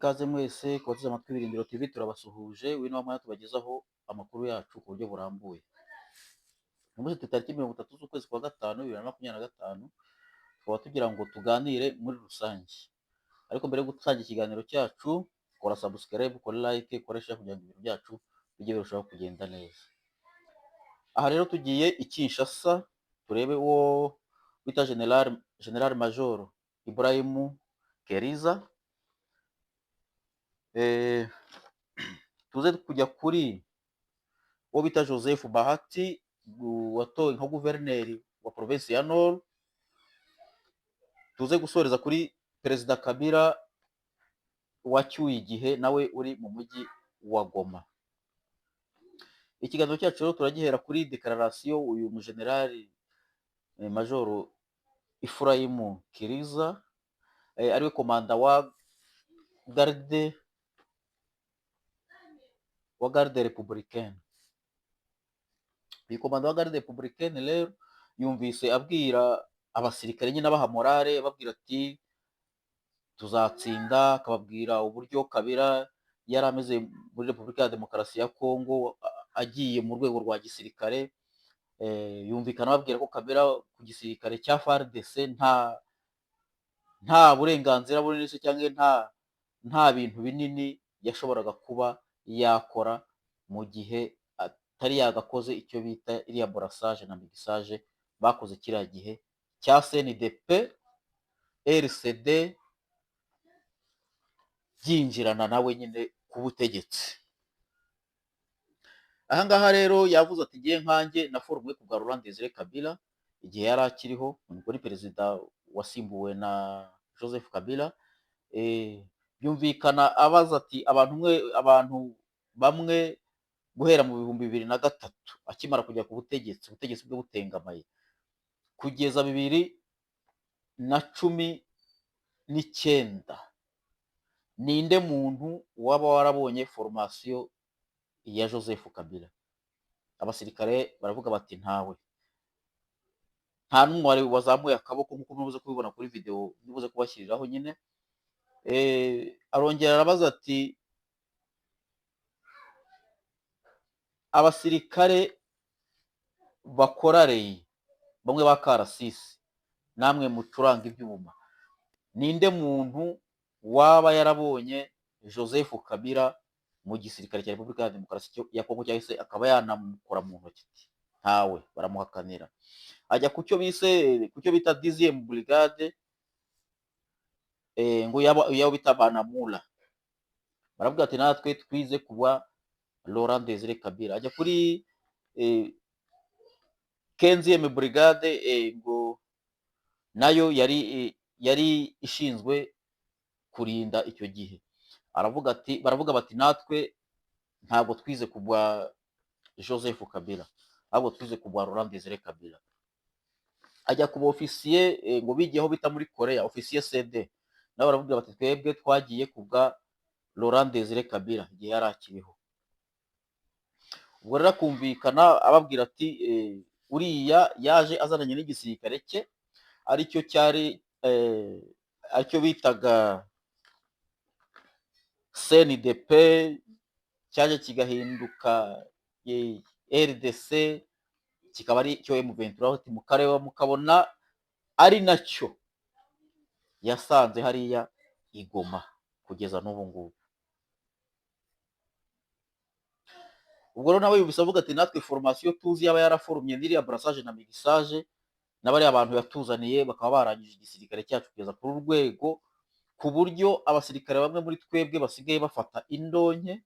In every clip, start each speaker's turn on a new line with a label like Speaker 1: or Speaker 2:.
Speaker 1: Ikaze mwese ku bateze amatwi Ibirindiro TV turabasuhuje, uyu ni wa mwanya tubagezaho amakuru yacu ku buryo burambuye. Uyu munsi turi tariki 30 z'ukwezi kwa gatanu 2025, tukaba tugira ngo tuganire muri rusange. Ariko mbere yo gutangira ikiganiro cyacu, kora subscribe, kora like, kora share kugira ngo ibintu byacu bijye birushaho kugenda neza. Aha rero tugiye i Kinshasa, turebe uwo bita General Major Ibrahim Keriza. Tuze kujya kuri uwo bita Joseph Bahati watowe nka guverineri wa provinsi ya Nord. Tuze gusoreza kuri Perezida Kabila wacyuye igihe nawe uri mu mujyi wa Goma. Ikiganiro cyacu rero turagihera kuri declaration uyu mujenerali Major Ephraim Keriza ariwe komanda wa garde républicaine. Uyu komanda wa garde républicaine rero yumvise abwira abasirikare nyine abaha morale, babwira ati tuzatsinda, akababwira uburyo Kabila yari ameze muri Repubulika ya Demokarasi ya Kongo agiye mu rwego rwa gisirikare. Yumvikana babwira ko Kabila ku gisirikare cya FARDC nta burenganzira bunini se cyangwa nta bintu binini yashoboraga kuba yakora mu gihe atari yagakoze icyo bita iriya brassage na mixage bakoze kiriya gihe cya CNDP RCD byinjirana nawe nyine ku butegetsi. Ahangaha rero yavuze ati ngiye nkanjye na forumwe kugarura Desire Kabila igihe yari akiriho, ubwo ni perezida wasimbuwe na Joseph Kabila. Byumvikana abaza ati abantu bamwe guhera mu 2003 akimara kujya ku butegetsi bwe butengamaye kugeza 2019, ninde muntu waba warabonye formation ya Joseph Kabila? Abasirikare baravuga bati ntawe, nta n'umwe wazamuye akaboko nk'uko mubuze kubibona kuri video nibuze kubashyiriraho nyine. Arongera arabaza ati abasirikare bakorareye bamwe ba karasisi namwe mucuranga ibyuma, ninde muntu waba yarabonye Joseph Kabila mu gisirikare cya Repubulika ya Demokarasi ya Kongo cyangwa se akaba yanamukora mu ntoki? Ntawe, baramuhakanira. Ajya ku cyo bita 10e brigade ngo yabo bita Banamula, baravuga ati natwe twize kuba Laurent Desire Kabila. Ajya kuri 15e brigade ngo nayo yari ishinzwe kurinda icyo gihe. Baravuga bati natwe ntabwo twize kubwa Joseph Kabila, ahubwo twize kubwa Laurent Desire Kabila. Ajya ku ofisiye ngo bigiyeho bita muri Korea, ofisiye CD, nabo baravuga bati twebwe twagiye kubwa Laurent Desire Kabila igihe yari akiriho. Ubwo rero akumvikana ababwira ati uriya yaje azananye n'igisirikare cye aricyo bitaga CNDP, cyaje kigahinduka RDC, kikaba ari cyo M23, mukareba mukabona ari nacyo yasanze hariya Igoma kugeza n'ubu ngubu. Ubwo rero nawe yubise avuga ati natwe formation tuzi yaba yaraforumye n'iriya brassage na mixage n'abari abantu yatuzaniye bakaba barangije igisirikare cyacu kugeza ku rwego ku buryo abasirikare bamwe muri twebwe basigaye bafata indonke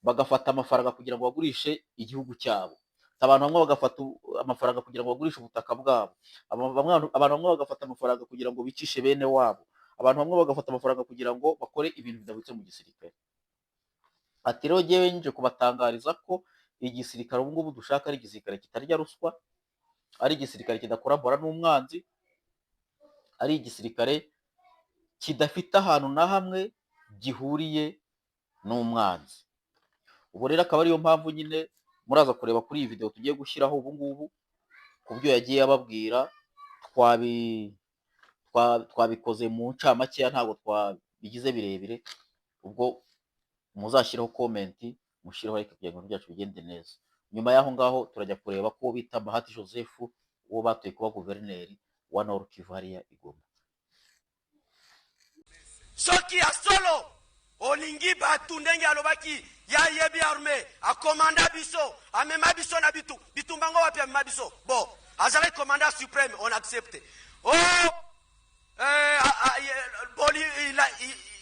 Speaker 1: bagafata amafaranga kugira ngo bagurishe igihugu cyabo. Abantu bamwe bagafata amafaranga kugira ngo bagurishe ubutaka bwabo, abantu bamwe bagafata amafaranga kugira ngo bicishe bene wabo, abantu bamwe bagafata amafaranga kugira ngo bakore ibintu bidahwitse mu gisirikare. Ati rero ngewe nje kubatangariza ko igisirikare ubu ngubu dushaka ari igisirikare kitarya ruswa, ari igisirikare kidakorabora n'umwanzi, ari igisirikare kidafite ahantu na hamwe gihuriye n'umwanzi. Ubwo rero akaba ariyo mpamvu nyine muraza kureba kuri iyi video tugiye gushyiraho ubu ngubu ku byo yagiye ababwira. Twabikoze mu ncamakeya, ntabwo bigize birebire, ubwo muzashyiraho komenti, mushireho like kugira ngo ibintu byacu bigende neza. Nyuma y'aho ngaho turajya kureba ko bita Bahati Joseph uwo batoye kuba guverineri wa Nord Kivu hariya i Goma.
Speaker 2: Soki ya solo olingi batu ndenge alobaki ya yebi arme akomanda biso amema biso na bitumbango wapi amema biso bon azala commandant suprême on accepte. Bon,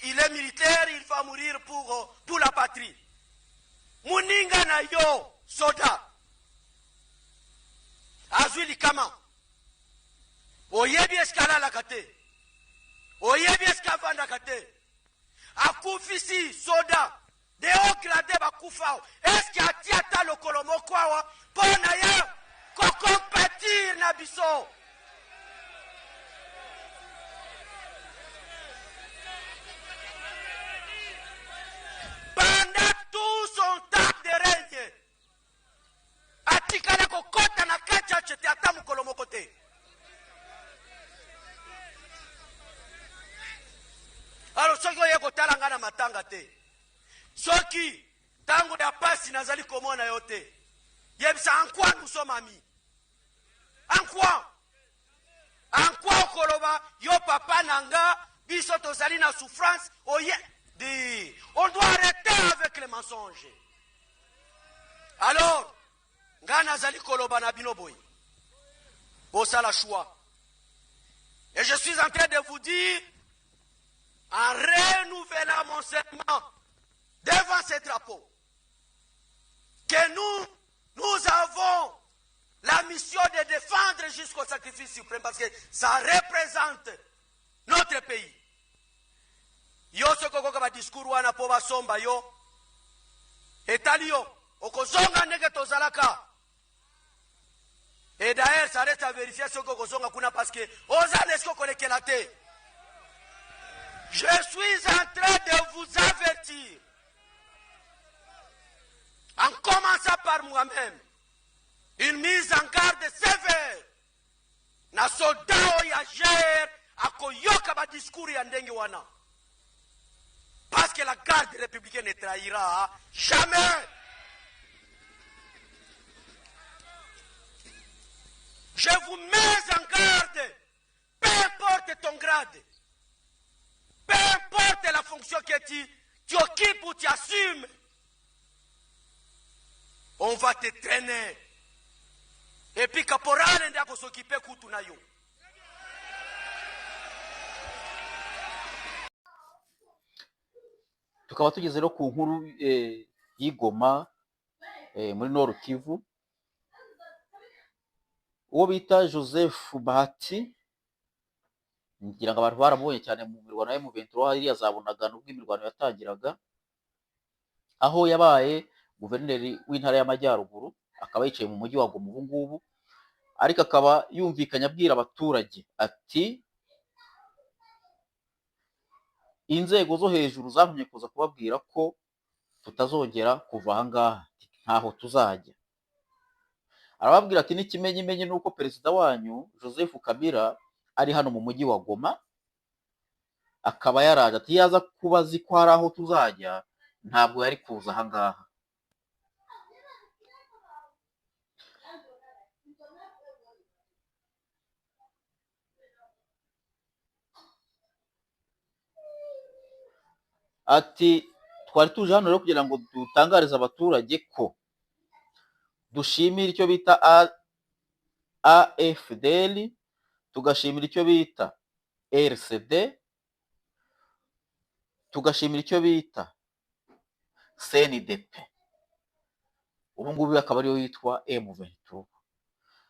Speaker 2: il est militaire, il va mourir pour la patrie. Muninga na yo soda azuli kama oyebi eskala la kate oyebi eskavanda kate akufisi soda de haut grade bakufa eski atiata lokolo moko awa pona ye kokompatir na biso. Pendant tout son temps de règne atikala kokota na kacha chete ata mokolo moko te. Alors soki oye kotala nga na matanga te, soki tango ya pasi nazali komona yo te, yebisa en quoi nous sommes amis? En quoi okoloba yo papa nanga biso tozali na souffrance oye di on doit arrêter avec les mensonges. Alors nga nazali koloba na bino boy bosala choix, et je suis en train de vous dire en renouvelant mon serment devant ces drapeaux que nous avons la mission de défendre jusqu'au sacrifice suprême, parce que ça représente notre pays. Yo sokokoka ba discours wana po basomba yo etali yo okozonga ndenge tozalaka. Et d'ailleurs ça reste à vérifier ce que okozonga kuna, parce que ozala esko kolekela te. Je suis en train de vous avertir, en commençant par moi-même, une mise en garde sévère. Na soldao ya jer akoyoka ba discours ya ndenge wana, parce que la garde républicaine ne trahira jamais. Je vous mets en garde, peu importe ton grade, peu importe la fonction que tu occupes ou tu assumes, on va te traîner. Et puis caporal ndako s'occuper kutu na yo.
Speaker 1: Tukaba tugeze rero ku nkuru y'Igoma muri Nord Kivu, uwo bita Joseph Bahati, ngira ngo abantu baramubonye cyane mu mirwano ya M23 iriya zabonaga ubwo imirwano yatangiraga, aho yabaye guverineri w'intara y'Amajyaruguru, akaba yicaye mu mujyi wa Goma ubu ngubu, ariko akaba yumvikanye abwira abaturage ati inzego zo hejuru zantumye kuza kubabwira ko tutazongera kuva aha ngaha, ntaho tuzajya. Arababwira ati n'ikimenyimenyi ni uko perezida wanyu Joseph Kabila ari hano mu mujyi wa Goma, akaba yaraje, ati yaza kuba azi ko hari aho tuzajya ntabwo yari kuza aha ngaha. Ati twari tuje hano rero kugira ngo dutangarize abaturage ko dushimira icyo bita AFDL, tugashimira icyo bita RCD, tugashimira icyo bita CNDP, ubu ngubu akaba ariyo yitwa M23.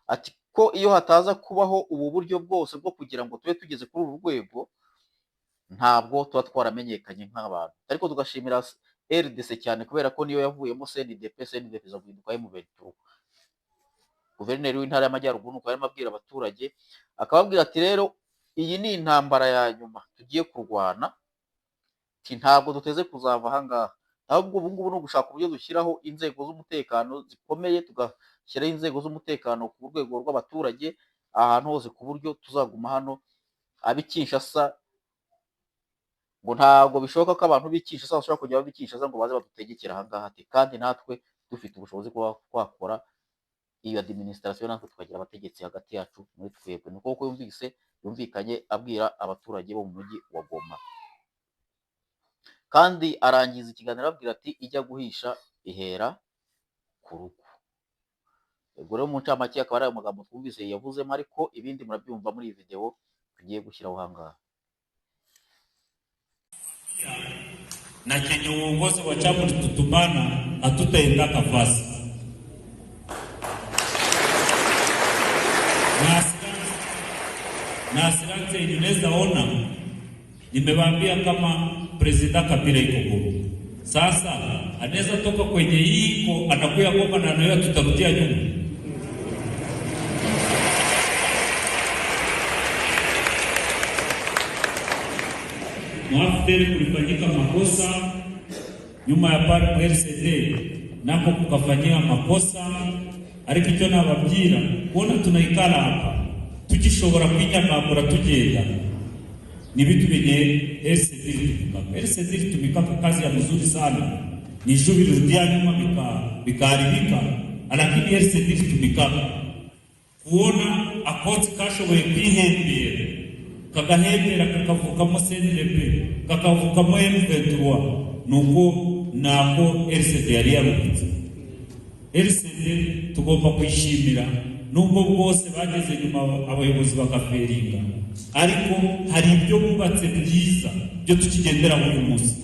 Speaker 1: Ati ko iyo hataza kubaho ubu buryo bwose bwo kugira ngo tube tugeze kuri uru rwego, ntabwo tuba twaramenyekanye nk'abantu. Ariko tugashimira RDC cyane kubera ko niyo yavuyemo CNDP iza guhinduka M23. Guverineri w'intara y'Amajyaruguru nuko yarimo abwira abaturage, akababwira ati rero iyi ni intambara ya nyuma tugiye kurwana, ntabwo duteze kuzava aha ngaha, ahubwo ubu ngubu ni ugushaka uburyo dushyiraho inzego z'umutekano zikomeye, tugashyiraho inzego z'umutekano ku rwego rw'abaturage ahantu hose, ku buryo tuzaguma hano ab'i Kinshasa ngo ntabwo bishoboka ko abantu b'Kinshasa bashobora kujya b'Kinshasa ngo baze badutegekera aha ngaha ati kandi natwe dufite ubushobozi kuba twakora iyo administration natwe tukagira abategetsi hagati yacu muri twebwe. Nuko uko yumvikanye abwira abaturage bo mu mujyi wa Goma, kandi arangiza ikiganiro ababwira ati ijya guhisha ihera ku rugo. Ubwo rero mu ncamake akaba ari ayo magambo twumvise yavuzemo, ariko ibindi murabyumva muri iyi video tugiye gushyiraho aha ngaha.
Speaker 3: Na chenye uongozi wa chama tutumana hatutaenda nafasi na asiranze inaweza ona. Nimewaambia kama President Kabila iko Goma. Sasa anaweza toka kwenye iko anakuya Goma na anayo tutarudia nyuma. Mwafuteri kulifanyika makosa nyuma ya pale RCD nako kukafanyika makosa, ariko icyo nababwira kuona tunaikala hapa tukishobora kwinyagambura tugenda ni vitu vyenye RCD tumikaka kazi ya mzuri sana, ni juu virudia nyuma bikaharibika, lakini RCD tumikaka kuona akoti kashoboye kwihembera kagahembera kakavukamo CNDP kakavukamo M23 nuko nako RCD yari yarubitse. RCD tugomba kwishimira nubwo bwose bageze nyuma abayobozi bakaferinga, ariko hari ibyo bubatse byiza byo tukigendera uyu munsi.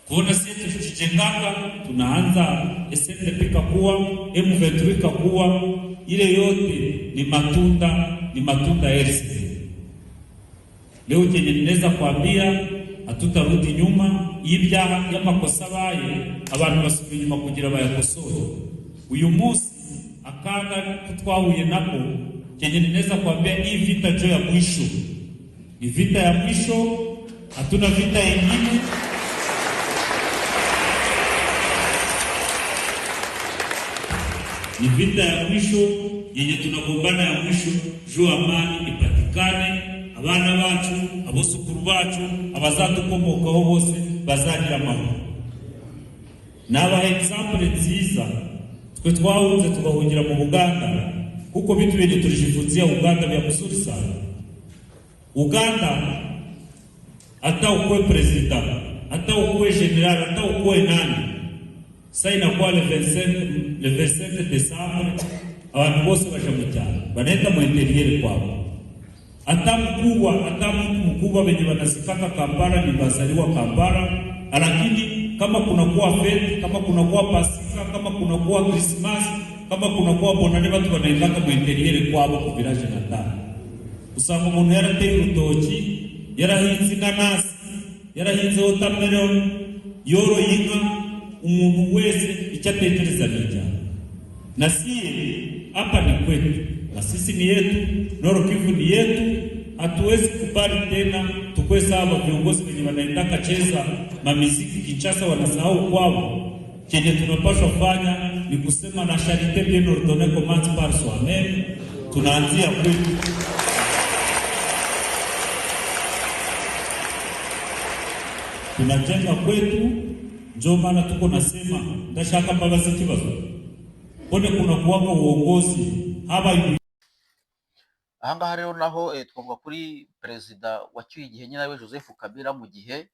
Speaker 3: Kuona sisi tukijengaka tunaanza SNDP kakuwa M23 kakuwa, ile yote ni matunda RCD. Leo chenye ninaweza kuambia hatutarudi nyuma, ibyaha y'amakosa baye abantu basubira nyuma kugira bayakosore. Uyu munsi akaga twahuye nako, chenye ninaweza kuambia hii vita jo ya mwisho, ni vita ya mwisho, hatuna vita nyingine. Ni vita ya mwisho yenye tunagombana ya mwisho juu amani ipatikane, abana bacu, abosukuru bacu, abazatukomokaho bose bazagira amahoro. Naba example nziza twe twahunze tugahungira mu Uganda, kuko bitu yenye tulijifunzia Uganda vya mzuri sana. Uganda hata ukwe president, hata ukwe general, hata ukwe nani, sasa inakuwa le 25 Desembre abantu bose baje mu cyaro banenda mu interiere kwabo. Hata mkubwa wenye wanasikaka Kampala ni basaliwa Kampala, lakini kama kuna kuwa fete, kama kuna kuwa Pasika, kama kuna kuwa Christmas, kama kuna kuwa bonane, watu wanaendaka mu interiere kwabo ku village natana. Usanga umuntu yarateye urutoki, yarahinze inanasi, yarahinze watermelon, yoro yinka, umuntu wese icyatekereza n'ijana. Na siye hapa ni kwetu, na sisi ni yetu, Nord Kivu ni yetu. Hatuwezi kubali tena tukwe sawa viongozi wenye wanaendaka cheza mamiziki Kinshasa wanasahau kwao. Chenye tunapaswa fanya ni kusema na charité bien ordonnée commence par soi-même. Tunaanzia kwetu. Tunajenga kwetu, ndio maana tuko nasema ndashaka mbabazi kibazo. Pone kuna kuwako uongozi haba.
Speaker 1: Aha ngaha rero naho twavuga kuri perezida wacyuye igihe nyine we Joseph Kabila, mu gihe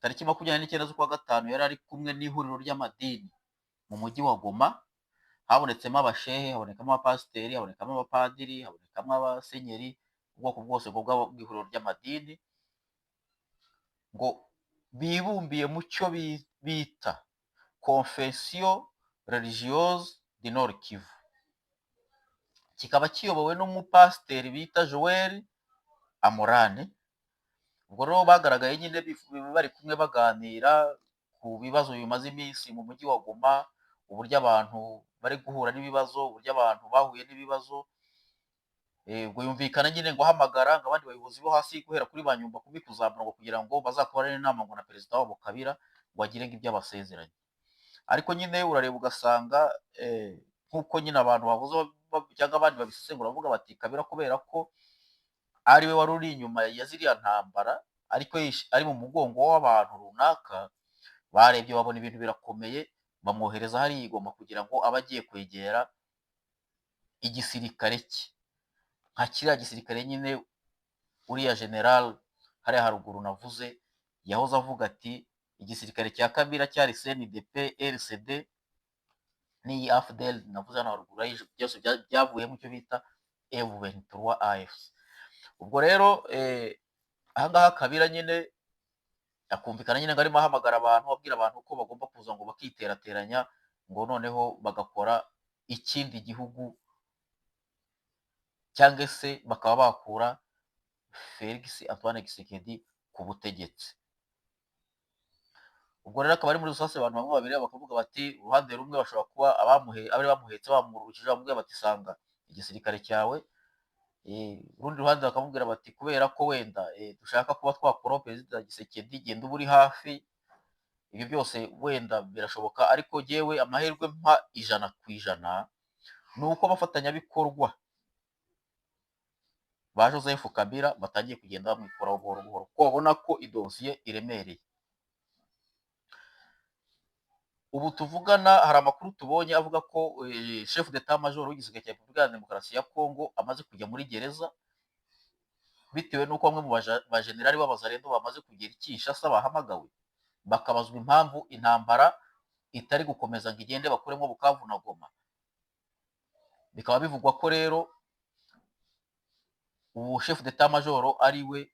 Speaker 1: tariki 29 z'ukwa gatanu yari ari kumwe n'ihuriro ry'amadini mu mujyi wa Goma. Habonetsemo abashehe, habonekamo abapasiteri, habonekamo abapadiri, habonekamo abasenyeri, ubwoko bwose bw'ihuriro ry'amadini, ngo bibumbiye mu cyo bita Confession Religieuse du Nord Kivu. Kikaba kiyobowe n'umupasiteri bita Joel Amorane. Ubwo rero bagaragaye nyine bari kumwe baganira ku bibazo bimaze iminsi mu mujyi wa Goma, uburyo abantu bari guhura n'ibibazo, uburyo abantu bahuye n'ibibazo. Ubwo yumvikana nyine ngo hamagara ngo abandi bayobozi bo hasi guhera kuri Banyumba kubikuzamura ngo kugira ngo bazakorane inama ngo na perezida wabo Kabila ngo agire ngo ibyo abasezeranye. Ariko nyine urareba ugasanga nkuko nyine abantu bavuze cyangwa abandi babisesengura bavuga bati Kabila kubera ko ari we wari uri inyuma ya ziriya ntambara, ariko ari mu mugongo w'abantu runaka, barebye babona ibintu birakomeye, bamwohereza hariya i Goma kugira ngo abe agiye kwegera igisirikare cye, nka kiriya gisirikare nyine uriya general hariya haruguru navuze yahoze avuga ati igisirikare cya Kabila cyari CNDP, RCD n'iyi AFDL navuze hano haruguru, byose byavuyemo icyo bita M23 AFC. Ubwo rero aha ngaha Kabila nyine akumvikana nyine ngo arimo ahamagara abantu, abwira abantu ko bagomba kuza ngo bakiterateranya, ngo noneho bagakora ikindi gihugu, cyangwa se bakaba bakura Felix Antoine Tshisekedi ku butegetsi. Ubwo rero akaba ari muri rusase abantu bamwe babiri bakavuga bati uruhande rumwe bashobora kuba abari bamuhetse bamurukije, bamubwira bati sanga igisirikare cyawe, urundi ruhande bakamubwira bati kubera ko wenda dushaka kuba twakuraho perezida Tshisekedi, genda uba uri hafi. Ibyo byose wenda birashoboka, ariko jyewe amahirwe mpa 100% ni uko abafatanyabikorwa ba Joseph Kabila batangiye kugenda bamwikuraho buhoro buhoro, ko babona ko idosiye iremereye. Ubu tuvugana hari amakuru tubonye avuga ko chef d'état major w'igisirikare cya Repubulika ya Demokarasi ya Kongo amaze kujya muri gereza, bitewe n'uko bamwe mu bajenerali b'abazarendo bamaze kugera i Kinshasa bahamagawe, bakabazwa impamvu intambara itari gukomeza ngo igende bakuremo Bukavu na Goma. Bikaba bivugwa ko rero ubu chef d'état major ari we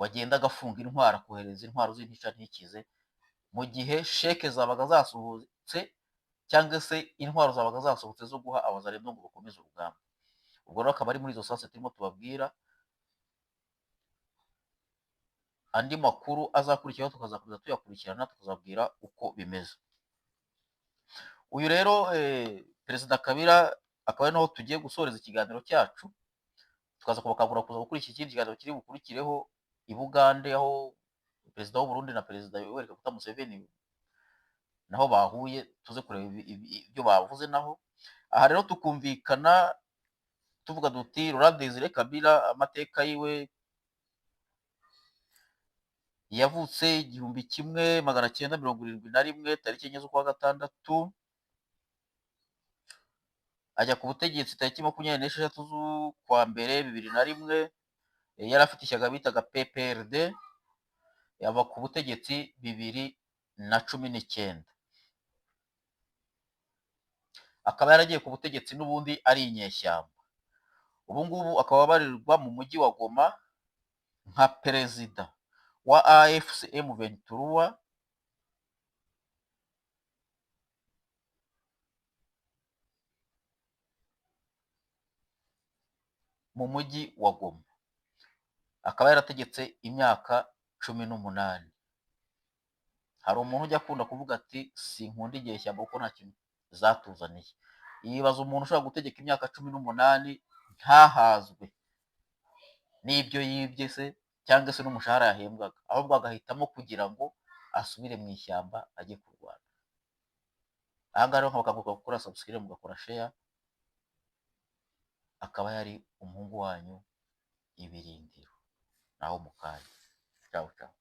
Speaker 1: wagendaga afunga intwaro, akohereza intwaro z'intica ntikize, mu gihe sheke zabaga zasohotse cyangwa se intwaro zabaga zasohotse zo guha abazarendo ngo bakomeze urugamba. Ubwo rero akaba ari muri izo sase turimo tubabwira. Andi makuru azakurikiraho tukazakomeza tuyakurikirana, tukazabwira uko bimeze. Uyu rero perezida Kabila akaba ari naho tugiye gusoreza ikiganiro cyacu, tukaza kubakangurira kuza gukurikira ikindi kiganiro kiri bukurikireho i Bugande, aho perezida w'u Burundi na perezida Yoweri Kaguta Museveni naho bahuye, tuze kureba ibyo bavuze naho. Aha rero tukumvikana tuvuga duti Laurent Desire Kabila amateka yiwe yavutse 1971 tariki 4 z'ukwa gatandatu, ajya ku butegetsi tariki 26 z'ukwa mbere 2001. Yari afite ishyaka bitaga PPRD, yaba ku butegetsi 2019. Akaba yaragiye ku butegetsi n'ubundi ari inyeshyamba. Ubu ngubu akaba abarirwa mu mujyi wa Goma nka perezida wa AFC M23 mu mujyi wa Goma. Akaba yarategetse imyaka 18. Hari umuntu ujya akunda kuvuga ati sinkunda inyeshyamba kuko nta kintu zatuzaniye. Yibaza umuntu ushobora gutegeka imyaka 18 ntahazwe n'ibyo yibye se cyangwa se n'umushahara yahembwaga, ahubwo agahitamo kugira ngo asubire mu ishyamba ajye kurwana. Aha ngaha rero nkabakangurira gukora subscribe, mugakora share. Akaba yari umuhungu wanyu Ibirindiro, naho mu kanya. Ciao ciao.